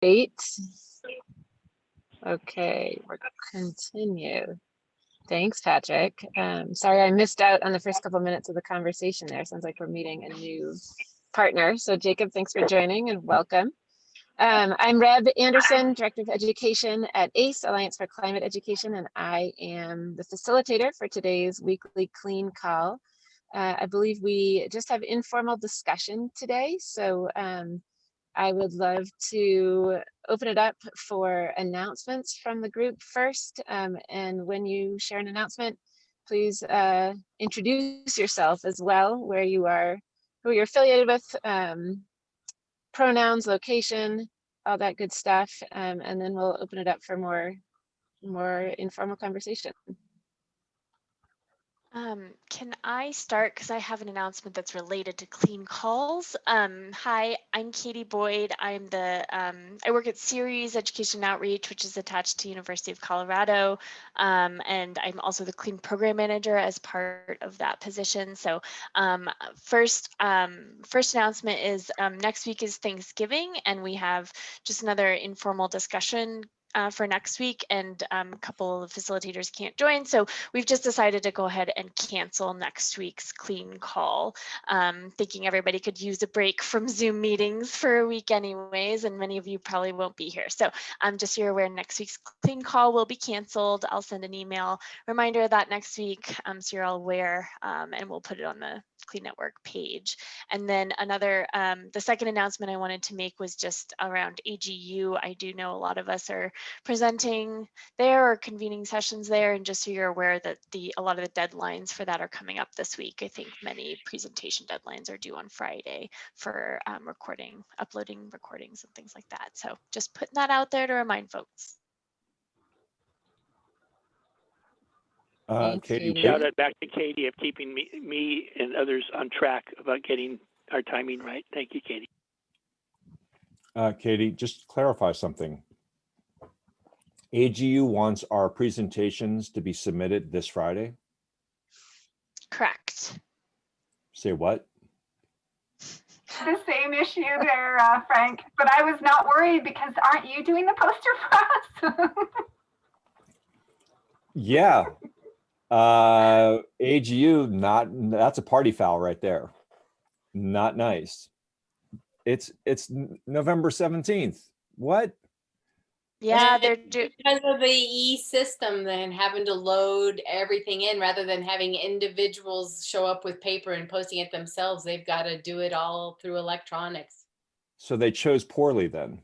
Great. Okay, we're gonna continue. Thanks, Patrick. Sorry I missed out on the first couple minutes of the conversation there. Sounds like we're meeting a new partner. So Jacob, thanks for joining and welcome. I'm Reb Anderson, Director of Education at ACE, Alliance for Climate Education, and I am the facilitator for today's weekly clean call. I believe we just have informal discussion today, so I would love to open it up for announcements from the group first. And when you share an announcement, please introduce yourself as well, where you are, who you're affiliated with, pronouns, location, all that good stuff. And then we'll open it up for more informal conversation. Can I start? Because I have an announcement that's related to clean calls. Hi, I'm Katie Boyd. I'm the I work at Series Education Outreach, which is attached to University of Colorado, and I'm also the clean program manager as part of that position. So first announcement is next week is Thanksgiving, and we have just another informal discussion for next week, and a couple of facilitators can't join, so we've just decided to go ahead and cancel next week's clean call, thinking everybody could use a break from Zoom meetings for a week anyways, and many of you probably won't be here. So just so you're aware, next week's clean call will be canceled. I'll send an email reminder of that next week, so you're all aware, and we'll put it on the Clean Network page. And then another, the second announcement I wanted to make was just around AGU. I do know a lot of us are presenting there or convening sessions there, and just so you're aware that a lot of the deadlines for that are coming up this week. I think many presentation deadlines are due on Friday for uploading recordings and things like that. So just putting that out there to remind folks. Katie, shout out back to Katie of keeping me and others on track about getting our timing right. Thank you, Katie. Katie, just clarify something. AGU wants our presentations to be submitted this Friday? Correct. Say what? The same issue there, Frank, but I was not worried because aren't you doing the poster for us? Yeah. AGU, that's a party foul right there. Not nice. It's November 17th. What? Yeah, they're because of the e-system, then having to load everything in rather than having individuals show up with paper and posting it themselves. They've got to do it all through electronics. So they chose poorly then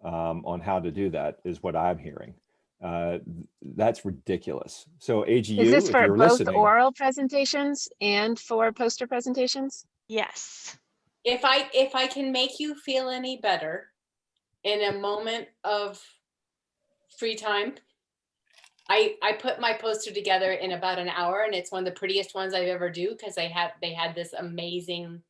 on how to do that, is what I'm hearing. That's ridiculous. So AGU, is this for both listening, oral presentations and for poster presentations? Yes. If I can make you feel any better in a moment of free time, I put my poster together in about an hour, and it's one of the prettiest ones I've ever do because they had this amazing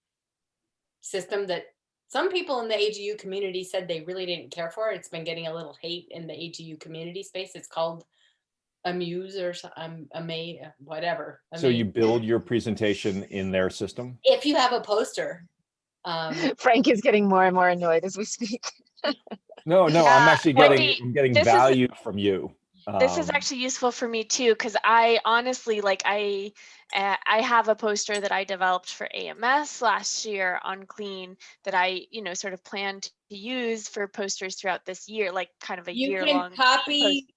system that some people in the AGU community said they really didn't care for. It's been getting a little hate in the AGU community space. It's called Amuse or whatever. So you build your presentation in their system? If you have a poster. Frank is getting more and more annoyed as we speak. No, I'm actually getting value from you. This is actually useful for me too, because I honestly, I have a poster that I developed for AMS last year on clean that I, sort of planned to use for posters throughout this year, like kind of a year-long. You can copy.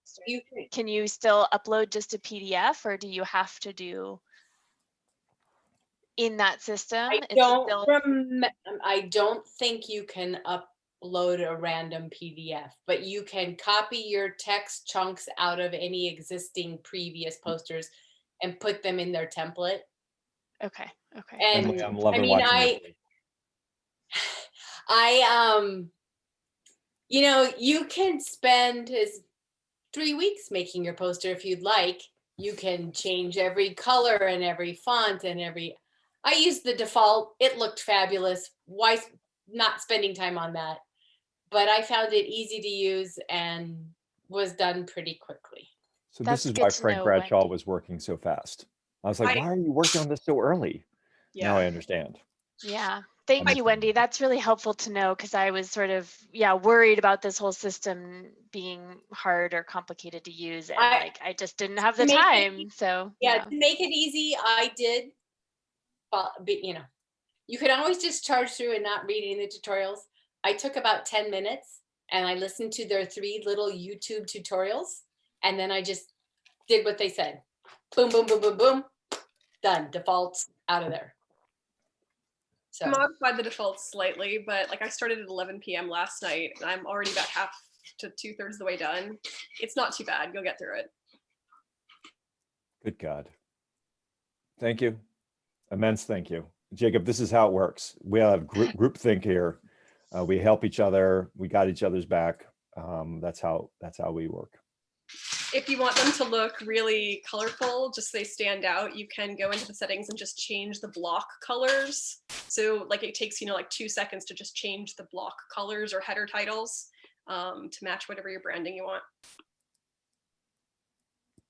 Can you still upload just a PDF, or do you have to do in that system? I don't think you can upload a random PDF, but you can copy your text chunks out of any existing previous posters and put them in their template. Okay. And I'm loving watching you can spend 3 weeks making your poster if you'd like. You can change every color and every font and I used the default. It looked fabulous. Why not spending time on that? But I found it easy to use and was done pretty quickly. So this is why Frank Bradshaw was working so fast. I was like, why are you working on this so early? Yeah. Now I understand. Yeah, Thank you, Wendy. That's really helpful to know because I was sort of, worried about this whole system being hard or complicated to use. And I just didn't have the time. So, to make it easy, I did, but you can always just charge through and not read any of the tutorials. I took about 10 minutes and I listened to their 3 little YouTube tutorials. And then I just did what they said. Boom, boom, boom, boom, boom. Done. Defaults out of there. So I modified the defaults slightly, but like I started at 11 p.m. last night and I'm already about half to 2/3 of the way done. It's not too bad. You'll get through it. Good God. Thank you. Immense thank you. Jacob, this is how it works. We have group think here. We help each other. We got each other's back. That's how we work. If you want them to look really colorful, just so they stand out, you can go into the settings and just change the block colors. So like it takes, like 2 seconds to just change the block colors or header titles to match whatever your branding you want.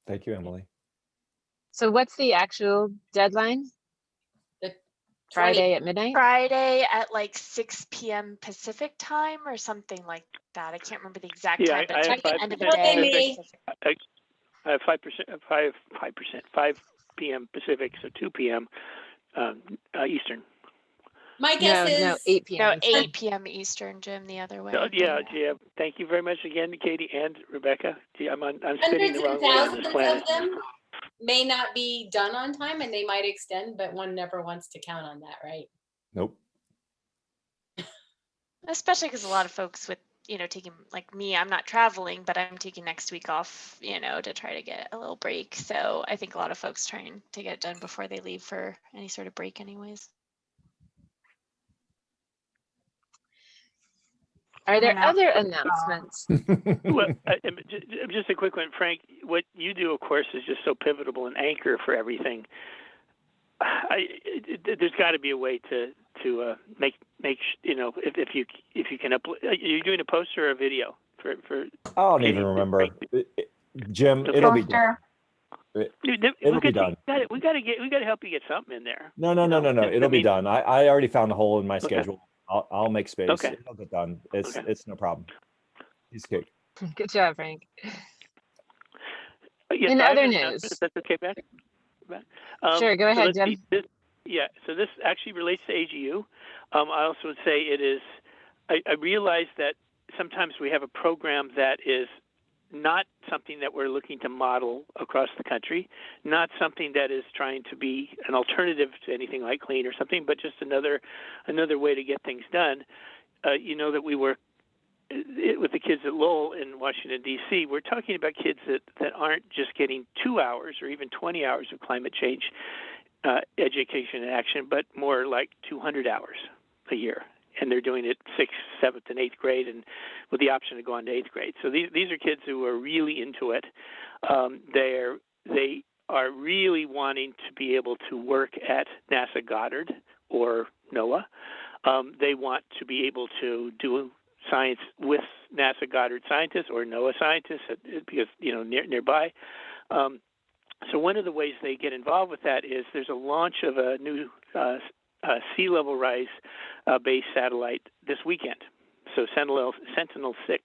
Thank you, Emily. So what's the actual deadline? Friday at midnight? Friday at like 6 p.m. Pacific time or something like that. I can't remember the exact time, but it's like the end of the day. I have 5 p.m. Pacific, so 2 p.m. Eastern. My guess is no, 8 p.m. No, 8 p.m. Eastern, Jim, the other way. Yeah. Thank you very much again, Katie and Rebecca. Gee, I'm spinning the wrong way on this planet. Of them may not be done on time and they might extend, but one never wants to count on that, right? Nope. Especially because a lot of folks with, taking, like me, I'm not traveling, but I'm taking next week off, to try to get a little break. So I think a lot of folks trying to get it done before they leave for any sort of break anyways. Are there other announcements? Well, just a quick one, Frank. What you do, of course, is just so pivotal and anchor for everything. There's got to be a way to make if you can upload. You're doing a poster or a video for. I don't even remember, Jim. It'll be done. It'll be done. We got to help you get something in there. No. It'll be done. I already found a hole in my schedule. I'll make space. Okay. It'll get done. It's no problem. Piece of cake. Good job, Frank. Yes, in other news. If that's okay, Ben? Sure, go ahead, Jim. So this actually relates to AGU. I also would say it is, I realize that sometimes we have a program that is not something that we're looking to model across the country, not something that is trying to be an alternative to anything like Clean or something, but just another way to get things done. That we work with the kids at Lowell in Washington, D.C., we're talking about kids that aren't just getting 2 hours or even 20 hours of climate change education and action, but more like 200 hours a year. And they're doing it 6th, 7th, and 8th grade, and with the option to go on to 8th grade. So these are kids who are really into it. They are really wanting to be able to work at NASA Goddard or NOAA. They want to be able to do science with NASA Goddard scientists or NOAA scientists because nearby. So one of the ways they get involved with that is there's a launch of a new sea level rise based satellite this weekend. So Sentinel-6.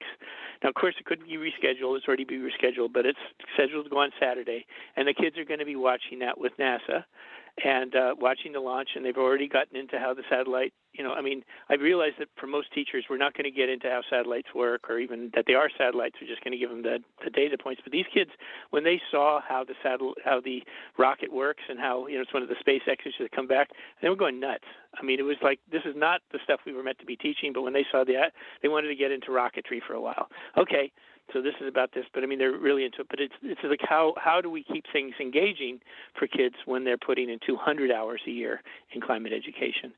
Now, of course, it could be rescheduled. It's already been rescheduled, but it's scheduled to go on Saturday. And the kids are going to be watching that with NASA and watching the launch. And they've already gotten into how the satellite, I realize that for most teachers, we're not going to get into how satellites work or even that they are satellites. We're just going to give them the data points. But these kids, when they saw how the rocket works and how, it's one of the SpaceX's that come back, they were going nuts. It was like, this is not the stuff we were meant to be teaching. But when they saw that, they wanted to get into rocketry for a while. Okay, so this is about this, but they're really into it. But it's like how do we keep things engaging for kids when they're putting in 200 hours a year in climate education?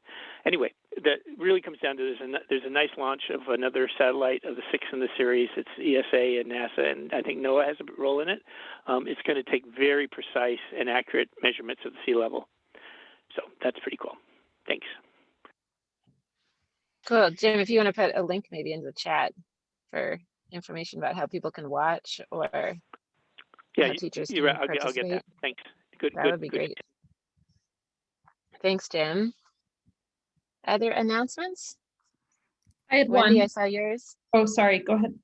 Anyway, that really comes down to there's a nice launch of another satellite of the 6th in the series. It's ESA and NASA, and I think NOAA has a role in it. It's going to take very precise and accurate measurements of the sea level. So that's pretty cool. Thanks. Cool. Jim, if you want to put a link maybe in the chat for information about how people can watch or how teachers can right. participate. I'll get that. Thanks. Good. That would be great. Thanks, Jim. Other announcements? I had Wendy, I one. saw yours. Oh, sorry. Go ahead.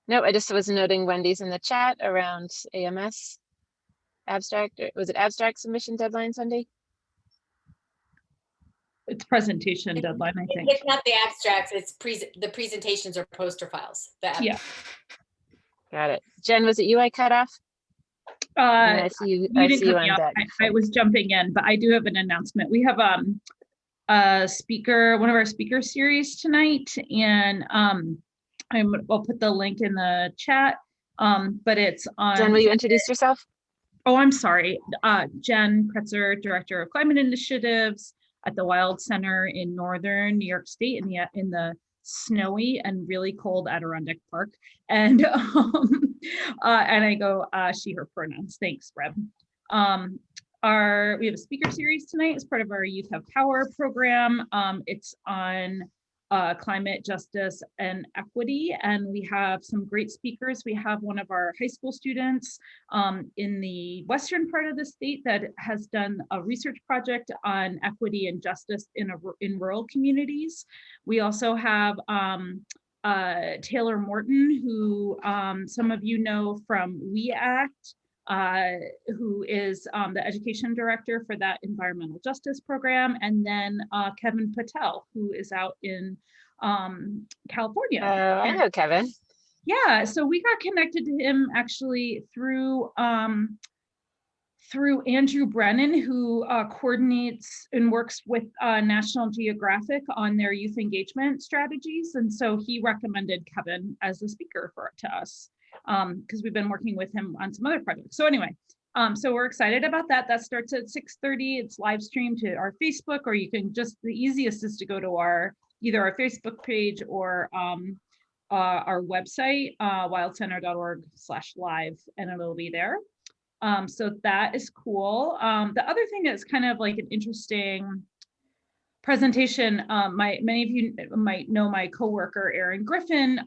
No, I just was noting Wendy's in the chat around AMS abstract. Or was it abstract submission deadline Sunday? It's presentation deadline, I think. It's not the abstracts, it's the presentations or poster files. Yeah. Got it. Jen, was it you I cut off? And I see you. I didn't see you cut me on off. deck. I was jumping in, but I do have an announcement. We have a speaker, one of our speaker series tonight, and I'll put the link in the chat. But it's on. Jen, will you introduce yourself? Oh, I'm sorry. Jen Kretzer, Director of Climate Initiatives at the Wild Center in Northern New York State in the snowy and really cold Adirondack Park. And and I go she, her pronouns. Thanks, Reb. We have a speaker series tonight as part of our Youth Have Power program. It's on climate justice and equity, and we have some great speakers. We have one of our high school students in the western part of the state that has done a research project on equity and justice in rural communities. We also have Taylor Morton, who some of you know from We Act, who is the education director for that environmental justice program, and then Kevin Patel, who is out in California. I know Kevin. Yeah, so we got connected to him actually through Andrew Brennan, who coordinates and works with National Geographic on their youth engagement strategies, and so he recommended Kevin as a speaker to us. Because we've been working with him on some other projects. So anyway, so we're excited about that. That starts at 6:30. It's live streamed to our Facebook, or you can the easiest is to go to either our Facebook page or our website, wildcenter.org/live, and it'll be there. So that is cool. The other thing that's kind of like an interesting presentation, many of you might know my coworker, Erin Griffin,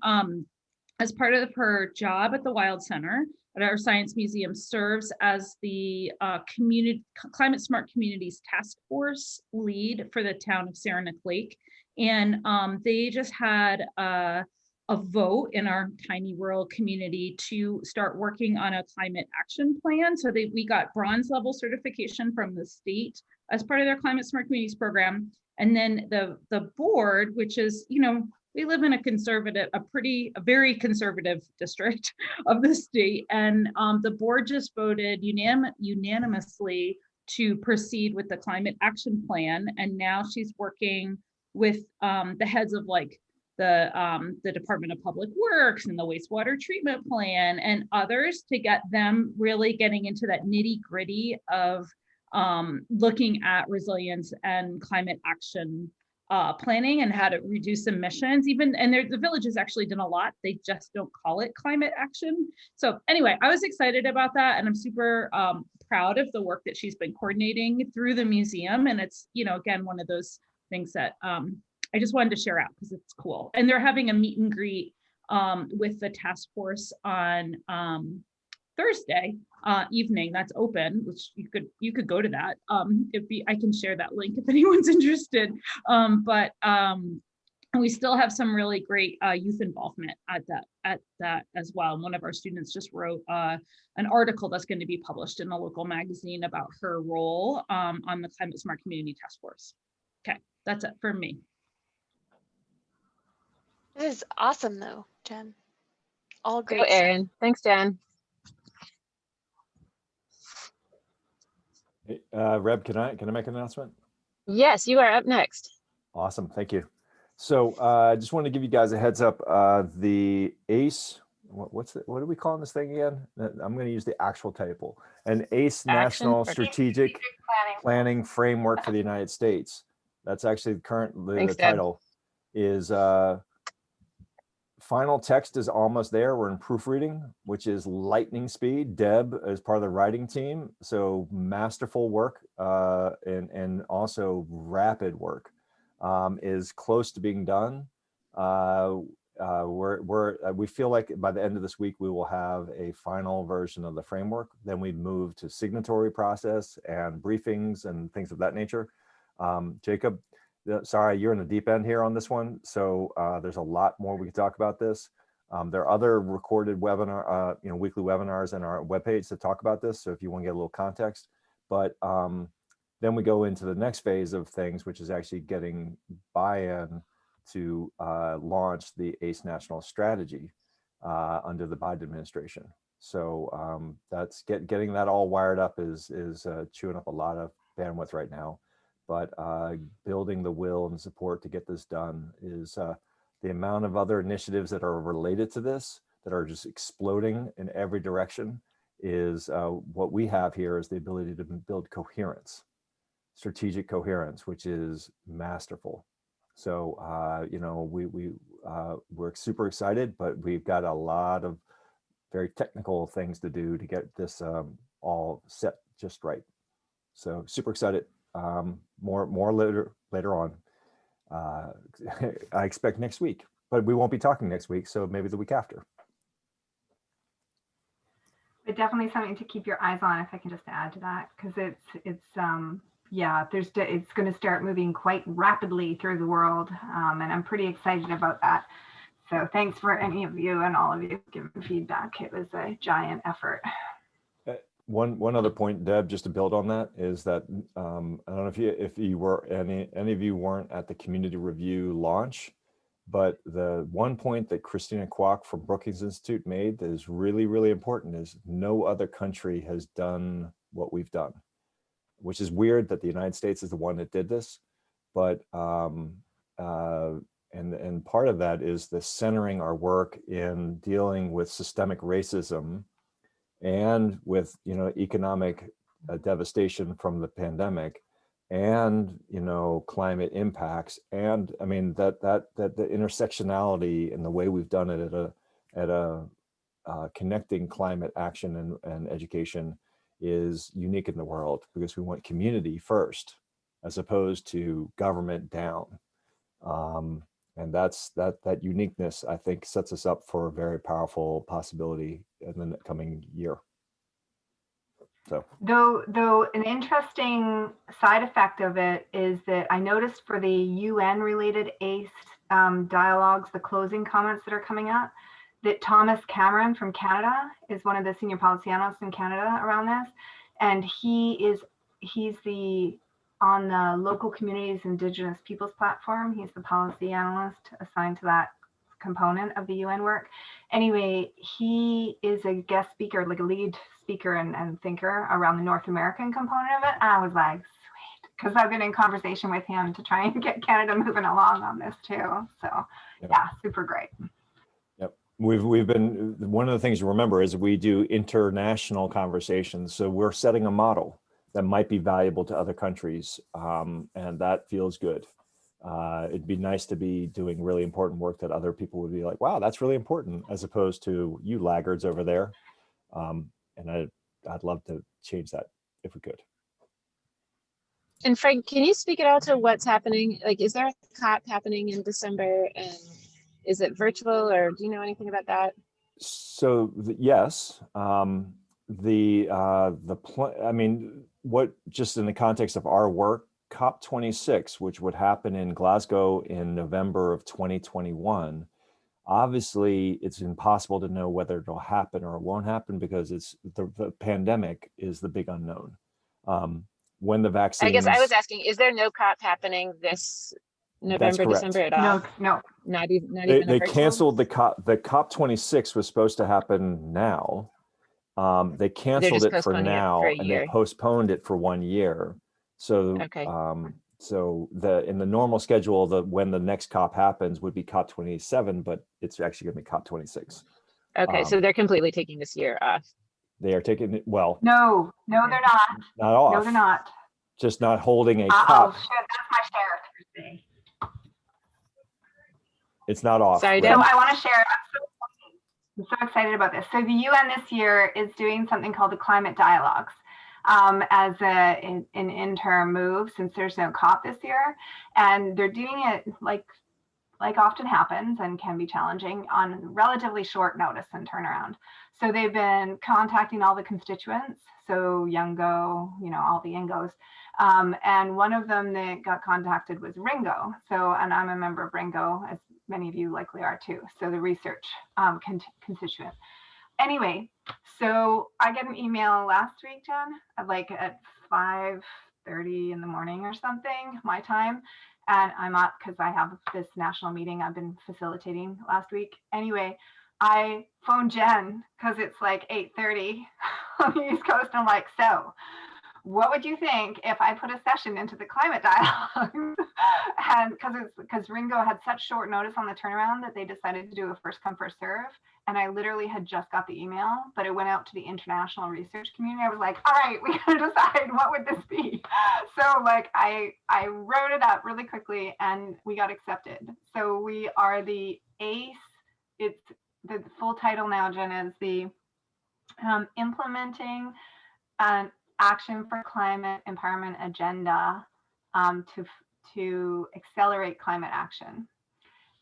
as part of her job at the Wild Center at our Science Museum, serves as the Climate Smart Communities Task Force lead for the town of Saranac Lake. And they just had a vote in our tiny rural community to start working on a climate action plan. So we got bronze level certification from the state as part of their Climate Smart Communities program. And then the board, which is, we live in a very conservative district of the state, and the board just voted unanimously to proceed with the climate action plan. And now she's working with the heads of the Department of Public Works and the wastewater treatment plan and others to get them really getting into that nitty gritty of looking at resilience and climate action planning and how to reduce emissions. And the village has actually done a lot. They just don't call it climate action. So anyway, I was excited about that, and I'm super proud of the work that she's been coordinating through the museum. And it's, again, one of those things that I just wanted to share out because it's cool. And they're having a meet and greet with the task force on Thursday evening. That's open, which you could go to that. I can share that link if anyone's interested. But we still have some really great youth involvement at that as well. And one of our students just wrote an article that's going to be published in a local magazine about her role on the Climate Smart Community Task Force. Okay, that's it for me. This is awesome though, Jen. All great. Go, Erin. Thanks, Jen. Hey, Reb, can I make an announcement? Yes, you are up next. Awesome, thank you. So I just want to give you guys a heads up. The ACE, what are we calling this thing again? I'm going to use the actual title. An ACE National Strategic Planning Framework for the United States. That's actually the title is final text is almost there. We're in proofreading, which is lightning speed. Deb is part of the writing team. So masterful work and also rapid work is close to being done. We feel like by the end of this week, we will have a final version of the framework. Then we move to signatory process and briefings and things of that nature. Jacob, sorry, you're in the deep end here on this one. So there's a lot more we can talk about this. There are other recorded webinar, weekly webinars on our webpage to talk about this. So if you want to get a little context, but then we go into the next phase of things, which is actually getting buy-in to launch the ACE national strategy under the Biden administration. So that's getting that all wired up is chewing up a lot of bandwidth right now. But building the will and support to get this done is the amount of other initiatives that are related to this that are just exploding in every direction is what we have here is the ability to build coherence, strategic coherence, which is masterful. So, we're super excited, but we've got a lot of very technical things to do to get this all set just right. So super excited. More later on. I expect next week, but we won't be talking next week. So maybe the week after. But definitely something to keep your eyes on, if I can just add to that, because it's going to start moving quite rapidly through the world, and I'm pretty excited about that. So thanks for any of you and all of you giving feedback. It was a giant effort. One other point, Deb, just to build on that, is that I don't know if you were any of you weren't at the community review launch, but the one point that Christina Kwok from Brookings Institute made that is really, really important is no other country has done what we've done, which is weird that the United States is the one that did this, but and part of that is the centering our work in dealing with systemic racism and with economic devastation from the pandemic, and climate impacts, and I mean that the intersectionality and the way we've done it at a connecting climate action and education is unique in the world, because we want community first as opposed to government down. And that uniqueness, I think, sets us up for a very powerful possibility in the coming year. So, though an interesting side effect of it is that I noticed for the UN related ACE dialogues, the closing comments that are coming out, that Thomas Cameron from Canada is one of the senior policy analysts in Canada around this, and he's on the local communities Indigenous peoples platform. He's the policy analyst assigned to that component of the UN work. Anyway, he is a guest speaker, like a lead speaker and thinker around the North American component of it. And I was like, sweet, because I've been in conversation with him to try and get Canada moving along on this too. So yeah, super great. Yep. We've been, one of the things to remember is we do international conversations. So we're setting a model that might be valuable to other countries, and that feels good. It'd be nice to be doing really important work that other people would be like, wow, that's really important, as opposed to you laggards over there. And I'd love to change that if we could. And Frank, can you speak at all to what's happening? Like, is there a COP happening in December, and is it virtual, or do you know anything about that? So yes, what, just in the context of our work, COP26, which would happen in Glasgow in November of 2021, obviously it's impossible to know whether it'll happen or it won't happen, because it's the pandemic is the big unknown. When the vaccine, I guess I was asking, is there no COP happening this November, December at all? No. Not even they canceled the COP. The COP26 was supposed to happen now. They canceled it for now, and they postponed it for 1 year. So, okay. So in the normal schedule, when the next COP happens would be COP27, but it's actually going to be COP26. Okay, so they're completely taking this year off. They are taking it, well. No, they're not. Not off. No, they're not. Just not holding a COP. Shit, that's my share Thursday. It's not off. Sorry, so I want to share. I'm so excited about this. So the UN this year is doing something called the Climate Dialogues as an interim move, since there's no COP this year. And they're doing it like like often happens and can be challenging, on relatively short notice and turnaround. So they've been contacting all the constituents, so Youngo, all the Ingos. And one of them that got contacted was Ringo. So, and I'm a member of Ringo, as many of you likely are too. So the research constituent. Anyway, so I get an email last week, Jen, at 5:30 in the morning or something, my time. And I'm up because I have this national meeting I've been facilitating last week. Anyway, I phone Jen because it's like 8:30 on the East Coast. I'm like, so what would you think if I put a session into the climate dialogue? And because Ringo had such short notice on the turnaround that they decided to do a first come, first serve. And I literally had just got the email, but it went out to the international research community. I was like, all right, we gotta decide what would this be. So I wrote it up really quickly and we got accepted. So we are the ACE. It's the full title now, Jen, is the Implementing an Action for Climate Empowerment Agenda to accelerate climate action.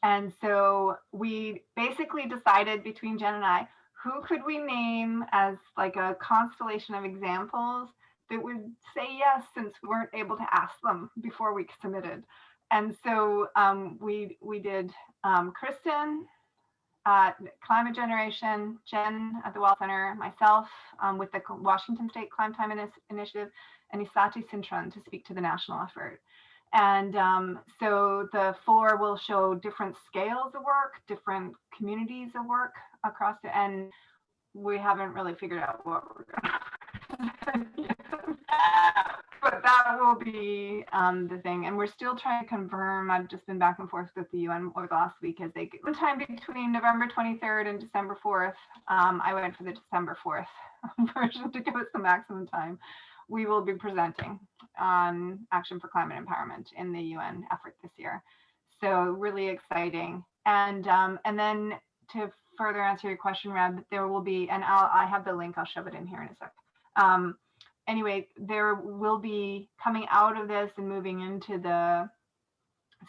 And so we basically decided between Jen and I, who could we name as like a constellation of examples that would say yes, since we weren't able to ask them before we submitted. And so we did Kristen, Climate Generation, Jen at the Wall Center, myself with the Washington State Climate Time Initiative, and Isati Sintran to speak to the national effort. And so the 4 will show different scales of work, different communities of work across it, and we haven't really figured out what we're going to but that will be the thing. And we're still trying to confirm. I've just been back and forth with the UN over the last week as they get time between November 23rd and December 4th. I went for the December 4th version to give us the maximum time. We will be presenting on Action for Climate Empowerment in the UN effort this year. So really exciting. And then to further answer your question, Reb, there will be, and I have the link, I'll shove it in here in a sec. Anyway, there will be, coming out of this and moving into the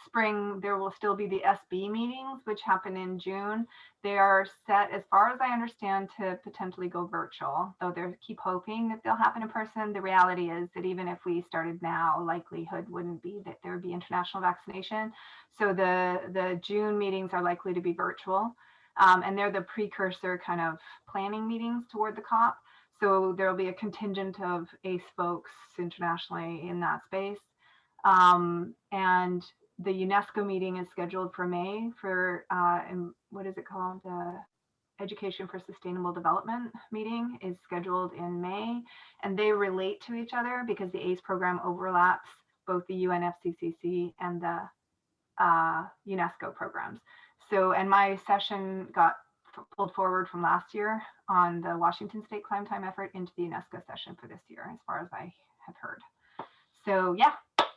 spring, there will still be the SB meetings, which happen in June. They are set, as far as I understand, to potentially go virtual, though they keep hoping that they'll happen in person. The reality is that even if we started now, likelihood wouldn't be that there would be international vaccination. So the June meetings are likely to be virtual. And they're the precursor kind of planning meetings toward the COP. So there will be a contingent of ACE folks internationally in that space. And the UNESCO meeting is scheduled for May for, what is it called? Education for Sustainable Development meeting is scheduled in May. And they relate to each other because the ACE program overlaps both the UNFCCC and the UNESCO programs. So, and my session got pulled forward from last year on the Washington State Climate Time effort into the UNESCO session for this year, as far as I have heard. So yeah,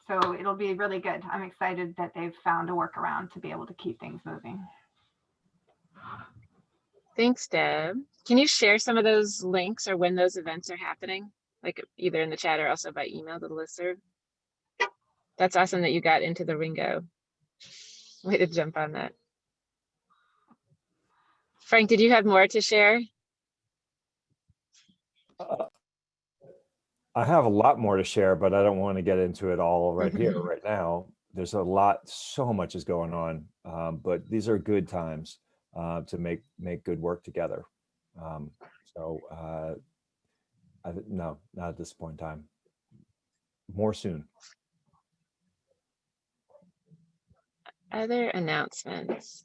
so it'll be really good. I'm excited that they've found a workaround to be able to keep things moving. Thanks, Deb. Can you share some of those links or when those events are happening? Like either in the chat or also by email to the listserv? That's awesome that you got into the Ringo. Way to jump on that. Frank, did you have more to share? I have a lot more to share, but I don't want to get into it all right here, right now. There's a lot, so much is going on, but these are good times to make good work together. No, not at this point in time. More soon. Other announcements?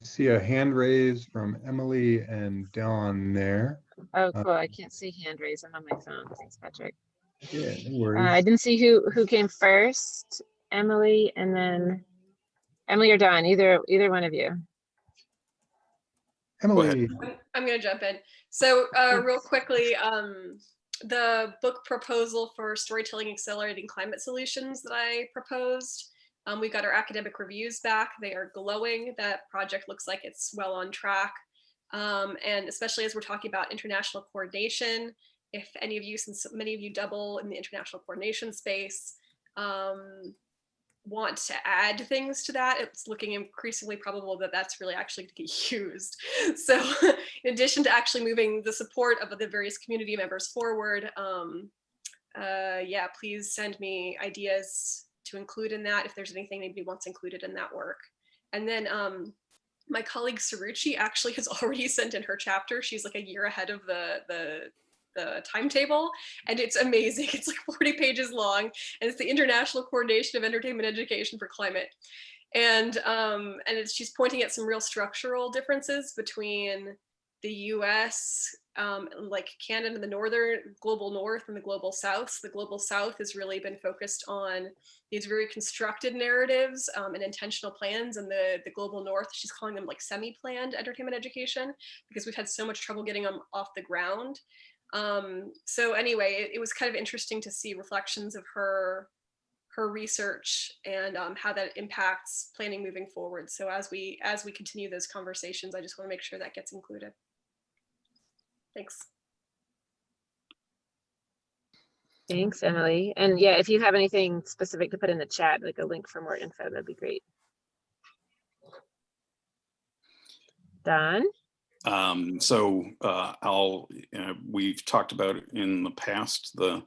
I see a hand raised from Emily and Dawn there. Oh, cool. I can't see hand raise. I'm on my phone. Thanks, Patrick. Yeah, no worries. I didn't see who came first, Emily, and then Emily or Dawn, either one of you. Emily. I'm going to jump in. So real quickly, the book proposal for Storytelling Accelerating Climate Solutions that I proposed, we got our academic reviews back. They are glowing. That project looks like it's well on track. And especially as we're talking about international coordination, if any of you, since many of you double in the international coordination space, want to add things to that, it's looking increasingly probable that that's really actually going to get used. So in addition to actually moving the support of the various community members forward, yeah, please send me ideas to include in that if there's anything anybody wants included in that work. And then my colleague Saruchi actually has already sent in her chapter. She's like a year ahead of the timetable, and it's amazing. It's like 40 pages long, and it's the International Coordination of Entertainment Education for Climate. And she's pointing at some real structural differences between the US, like Canada and the northern global north and the global south. So the global south has really been focused on these very constructed narratives and intentional plans, and the global north, she's calling them like semi-planned entertainment education, because we've had so much trouble getting them off the ground. So anyway, it was kind of interesting to see reflections of her research and how that impacts planning moving forward. So as we continue those conversations, I just want to make sure that gets included. Thanks. Thanks, Emily. And yeah, if you have anything specific to put in the chat, like a link for more info, that'd be great. Don? We've talked about in the past the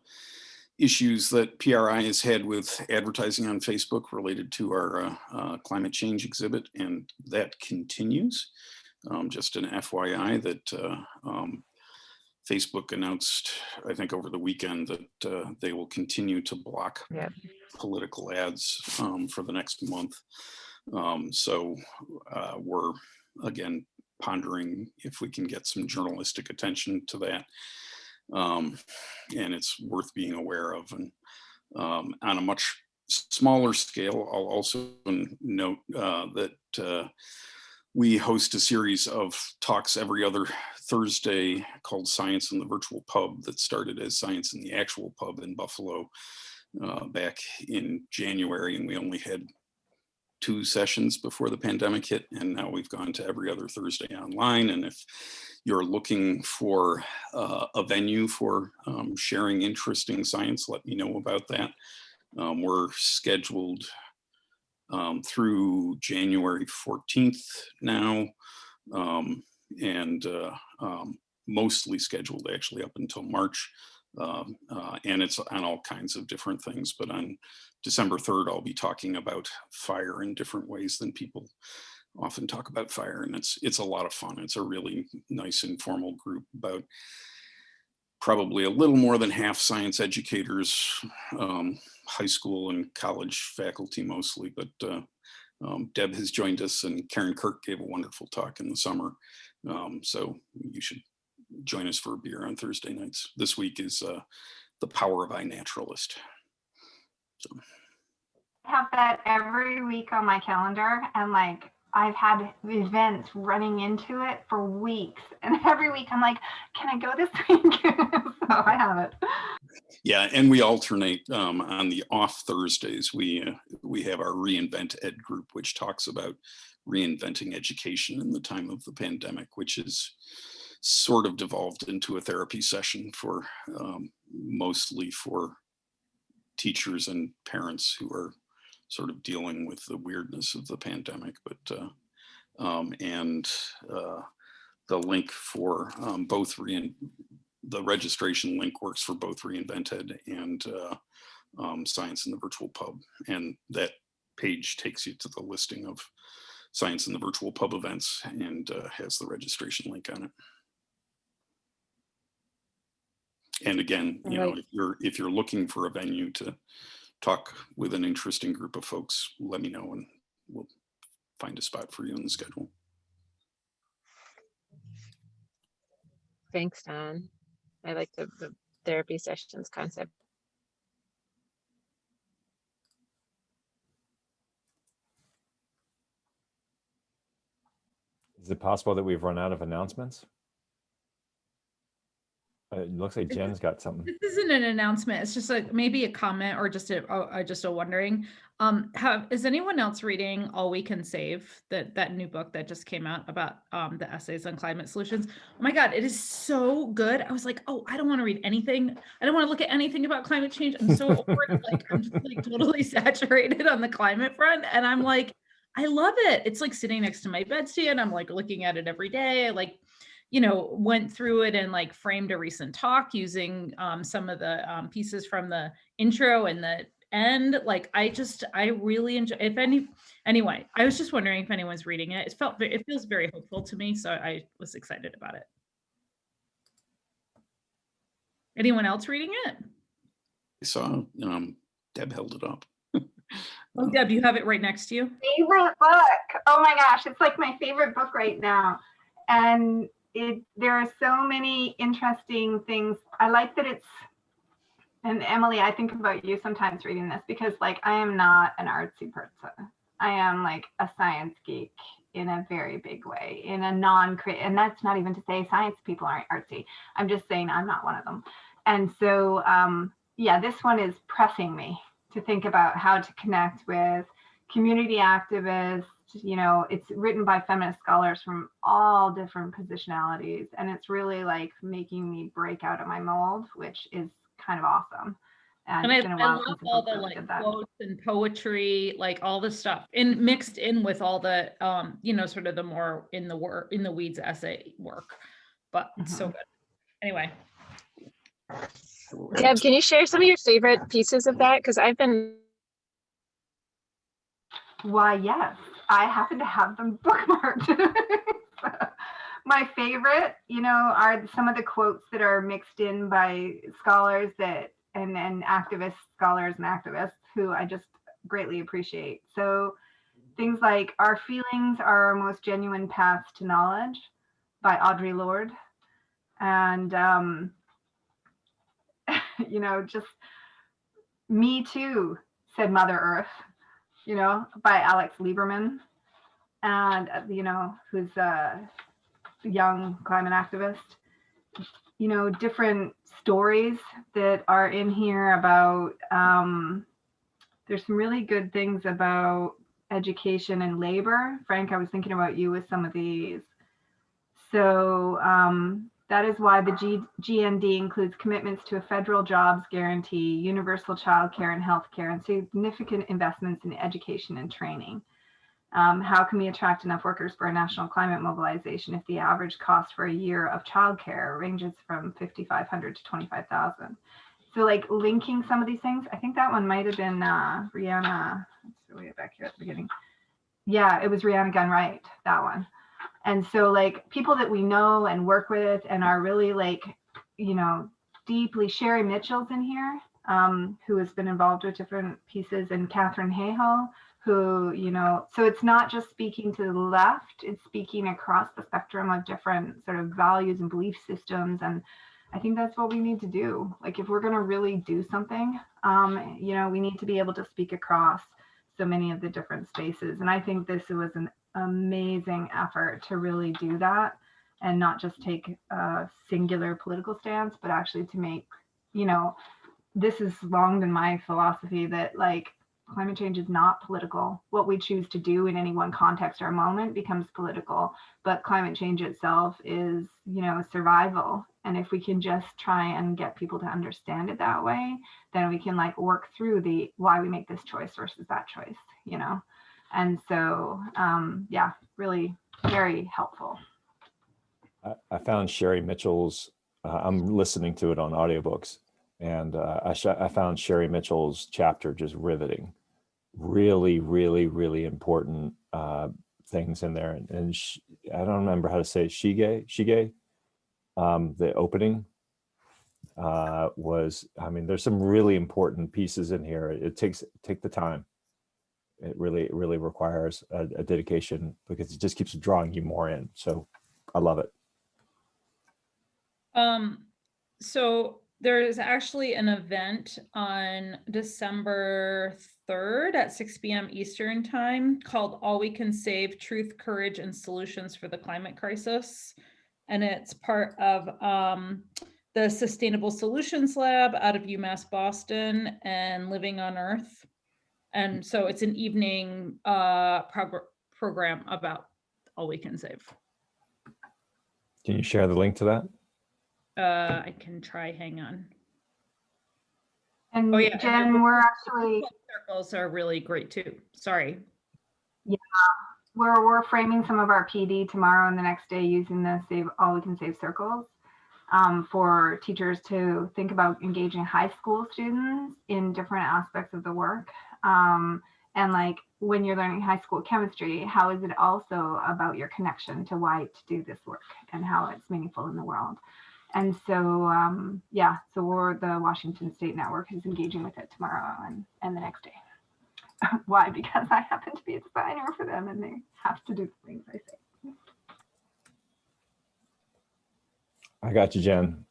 issues that PRI has had with advertising on Facebook related to our climate change exhibit, and that continues. Just an FYI that Facebook announced, I think over the weekend, that they will continue to block political ads for the next month. So we're, again, pondering if we can get some journalistic attention to that. And it's worth being aware of. And on a much smaller scale, I'll also note that we host a series of talks every other Thursday called Science in the Virtual Pub, that started as Science in the Actual Pub in Buffalo back in January, and we only had 2 sessions before the pandemic hit, and now we've gone to every other Thursday online. And if you're looking for a venue for sharing interesting science, let me know about that. We're scheduled through January 14th now, and mostly scheduled actually up until March. And it's on all kinds of different things, but on December 3rd, I'll be talking about fire in different ways than people often talk about fire. And it's a lot of fun. It's a really nice informal group, about probably a little more than half science educators, high school and college faculty mostly, but Deb has joined us, and Karen Kirk gave a wonderful talk in the summer. So you should join us for a beer on Thursday nights. This week is The Power of iNaturalist. So. I have that every week on my calendar, and like I've had events running into it for weeks, and every week I'm like, can I go this week? So I have it. Yeah, and we alternate on the off Thursdays. We have our Reinvent Ed group, which talks about reinventing education in the time of the pandemic, which is sort of devolved into a therapy session for mostly for teachers and parents who are sort of dealing with the weirdness of the pandemic. But the link for both the registration link works for both Reinvent Ed and Science in the Virtual Pub, and that page takes you to the listing of Science in the Virtual Pub events and has the registration link on it. And again, you know, if you're looking for a venue to talk with an interesting group of folks, let me know and we'll find a spot for you in the schedule. Thanks, Don. I like the therapy sessions concept. Is it possible that we've run out of announcements? It looks like Jen's got something. This isn't an announcement. It's just like maybe a comment or just a wondering. Is anyone else reading All We Can Save, that new book that just came out about the essays on climate solutions? Oh my God, it is so good. I was like, oh, I don't want to read anything. I don't want to look at anything about climate change. I'm so over it. Like I'm just like totally saturated on the climate front, and I'm like, I love it. It's like sitting next to my bedstand. I'm like looking at it every day. I like, went through it and like framed a recent talk using some of the pieces from the intro and the end. Like I really enjoy. Anyway, I was just wondering if anyone's reading it. It feels very hopeful to me, so I was excited about it. Anyone else reading it? I saw Deb held it up. Oh, Deb, you have it right next to you. Favorite book. Oh my gosh, it's like my favorite book right now. And there are so many interesting things. I like that it's, and Emily, I think about you sometimes reading this because like I am not an artsy person. I am like a science geek in a very big way, in a non-creative, and that's not even to say science people aren't artsy. I'm just saying I'm not one of them. And so, yeah, this one is pressing me to think about how to connect with community activists. It's written by feminist scholars from all different positionalities, and it's really like making me break out of my mold, which is kind of awesome. And it's been a while love since all a book the really like did that. quotes and poetry, like all the stuff, and mixed in with all the sort of the more in the weeds essay work. But it's so good. Anyway. Deb, can you share some of your favorite pieces of that? Because I've been. Why, yes, I happen to have them bookmarked. My favorite, are some of the quotes that are mixed in by scholars and activists, scholars and activists who I just greatly appreciate. So things like "Our feelings are our most genuine paths to knowledge" by Audre Lorde. And, just "Me Too," said Mother Earth, by Alex Lieberman. And, who's a young climate activist. Different stories that are in here about, there's some really good things about education and labor. Frank, I was thinking about you with some of these. So that is why the GND includes commitments to a federal jobs guarantee, universal childcare and healthcare, and significant investments in education and training. How can we attract enough workers for a national climate mobilization if the average cost for a year of childcare ranges from $5,500 to $25,000? So like linking some of these things, I think that one might have been Rihanna. Let's way back here at the beginning. Yeah, it was Rihanna Gunright, that one. And so like people that we know and work with and are really like, deeply, Sherry Mitchell's in here, who has been involved with different pieces, and Catherine Hayhoe, who, so it's not just speaking to the left, it's speaking across the spectrum of different sort of values and belief systems. And I think that's what we need to do. Like if we're going to really do something, we need to be able to speak across so many of the different spaces. And I think this was an amazing effort to really do that and not just take a singular political stance, but actually to make, this has long been my philosophy that like climate change is not political. What we choose to do in any one context or moment becomes political, but climate change itself is, survival. And if we can just try and get people to understand it that way, then we can like work through the why we make this choice versus that choice, And so, yeah, really very helpful. I found Sherry Mitchell's, I'm listening to it on audiobooks, and I found Sherry Mitchell's chapter just riveting. Really, really, really important things in there. And I don't remember how to say it. Shige, the opening was, there's some really important pieces in here. Take the time. It really requires a dedication because it just keeps drawing you more in. So I love it. So there is actually an event on December 3rd at 6 p.m. Eastern time called All We Can Save: Truth, Courage, and Solutions for the Climate Crisis. And it's part of the Sustainable Solutions Lab out of UMass Boston, and Living on Earth. And so it's an evening program about All We Can Save. Can you share the link to that? I can try, hang on. And Oh yeah, Jen, we're actually circles are really great too. Sorry. Yeah, we're framing some of our PD tomorrow and the next day using the Save All We Can Save circles for teachers to think about engaging high school students in different aspects of the work. And like when you're learning high school chemistry, how is it also about your connection to why to do this work and how it's meaningful in the world? And so, yeah, so the Washington State Network is engaging with it tomorrow and the next day. Why? Because I happen to be a designer for them and they have to do the things I say. I got you, Jen.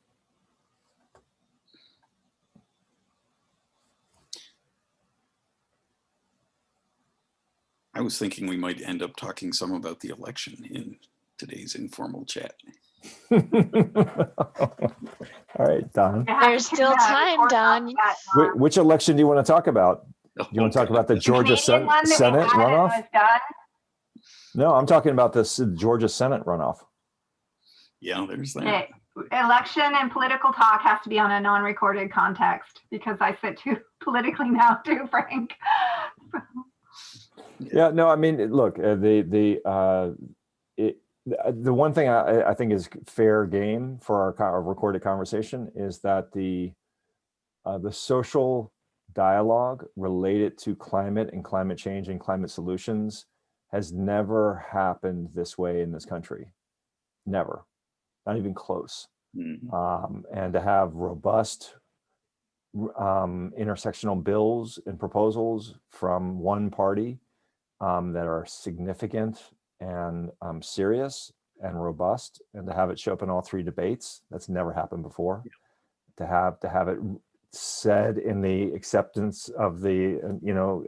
I was thinking we might end up talking some about the election in today's informal chat. All right, Don. There's still time, Don. Which election do you want to talk about? Do you want to talk about the Georgia Senate runoff? No, I'm talking about the Georgia Senate runoff. Yeah, there's that. Okay. Election and political talk has to be on a non-recorded context because I sit too politically now too, Frank. Yeah, no, I mean, look, the one thing I think is fair game for our recorded conversation is that the social dialogue related to climate and climate change and climate solutions has never happened this way in this country. Never, not even close. Mm-hmm. And to have robust intersectional bills and proposals from one party that are significant and serious and robust, and to have it show up in all three debates, that's never happened before. Yeah. To have it said in the acceptance of the,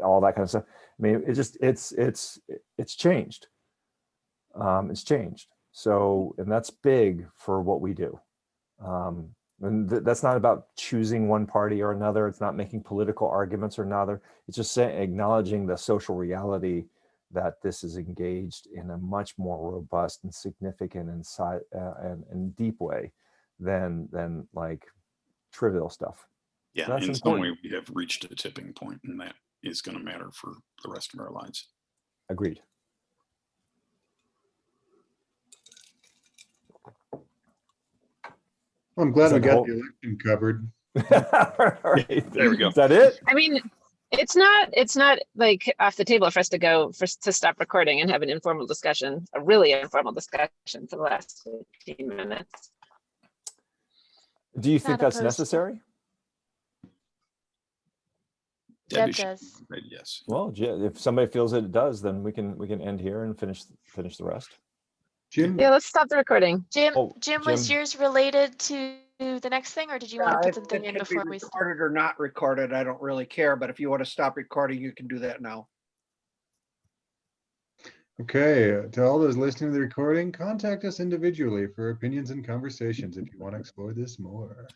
all that kind of stuff. I mean, it's changed. It's changed. So, and that's big for what we do. And that's not about choosing one party or another. It's not making political arguments or another. It's just acknowledging the social reality that this is engaged in a much more robust and significant and deep way than like trivial stuff. Yeah, so in some way we have reached a tipping point, and that is going to matter for the rest of our lives. Agreed. I'm glad we got the election covered. Right. There we go. Is that it? I mean, it's not like off the table for us to stop recording and have an informal discussion, a really informal discussion for the last 15 minutes. Do you think that's necessary? Deb does. Yes. Well, if somebody feels that it does, then we can end here and finish the rest. Jim? Yeah, let's stop the recording. Jim, was yours related to the next thing, or did you want to put something in before we start? Recorded or not recorded, I don't really care, but if you want to stop recording, you can do that now. Okay, to all those listening to the recording, contact us individually for opinions and conversations if you want to explore this more.